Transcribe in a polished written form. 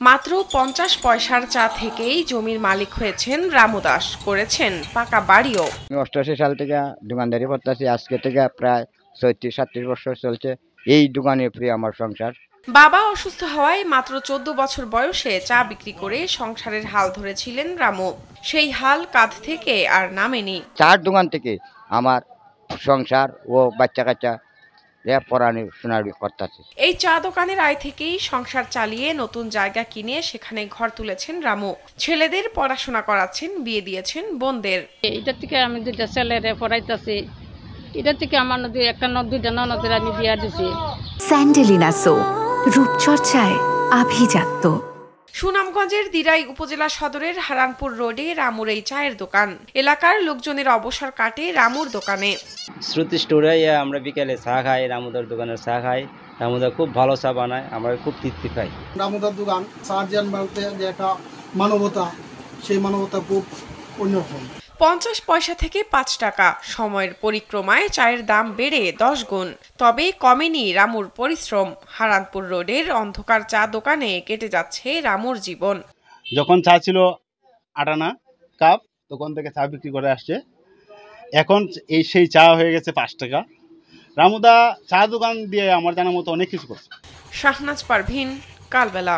মাত্র ৫০ পয়সার চা থেকেই জমির মালিক হয়েছেন রামু দাস, করেছেন পাকা বাড়িও। ৮৮ সাল থেকে দোকানদারি করতেছি, আজকে থেকে প্রায় ৩৬-৩৭ বছর চলছে। এই দোকানে প্রিয় আমার সংসার। বাবা অসুস্থ হওয়ায় মাত্র ১৪ বছর বয়সে চা বিক্রি করে সংসারের হাল ধরেছিলেন রামু। সেই হাল কাঁধ থেকে আর নামেনি। চার দোকান থেকে আমার সংসার ও বাচ্চা কাচ্চা পড়াশোনা করতেছে। এই চা দোকানের আয় থেকেই সংসার চালিয়ে নতুন জায়গা কিনে সেখানে ঘর তুলেছেন রামু। ছেলেদের পড়াশোনা করাচ্ছেন, বিয়ে দিয়েছেন বোনদের। এটা থেকে আমি দুইটা ছেলেরে পড়াইতেছি, এটা থেকে আমার একটা দুইটা ননদের আমি বিয়া দিছি। স্যান্ডেলিনা সো, রূপচর্চায় আভিজাত্য। সুনামগঞ্জের দিরাই উপজেলা সদরের হারানপুর রোডে রামুর এই চায়ের দোকান। এলাকার লোকজনের অবসর কাটে রামুর দোকানে। শ্রুতি স্টোরে আমরা বিকেলে চা খাই, রামুদার দোকানের চা খাই। রামুদা খুব ভালো চা বানায়, আমরা খুব তৃপ্তি পাই। রামুদার দোকান সার্জন বলতে যে একটা মানবতা, সেই মানবতা খুব অন্যরকম। ৫০ পয়সা থেকে ৫ টাকা, সময়ের পরিক্রমায় চায়ের দাম বেড়ে ১০ গুণ। তবে কমেনি রামুর পরিশ্রম। হারানপুর রোডের অন্ধকার চা দোকানে কেটে যাচ্ছে রামুর জীবন। যখন চা ছিল ৮ আনা কাপ, তখন থেকে চা বিক্রি করে আসছে। এখন সেই চা হয়ে গেছে ৫ টাকা। রামুদা চা দোকান দিয়ে আমার জানার মতো অনেক কিছু করছে। শাহনাজ পারভিন, কালবেলা।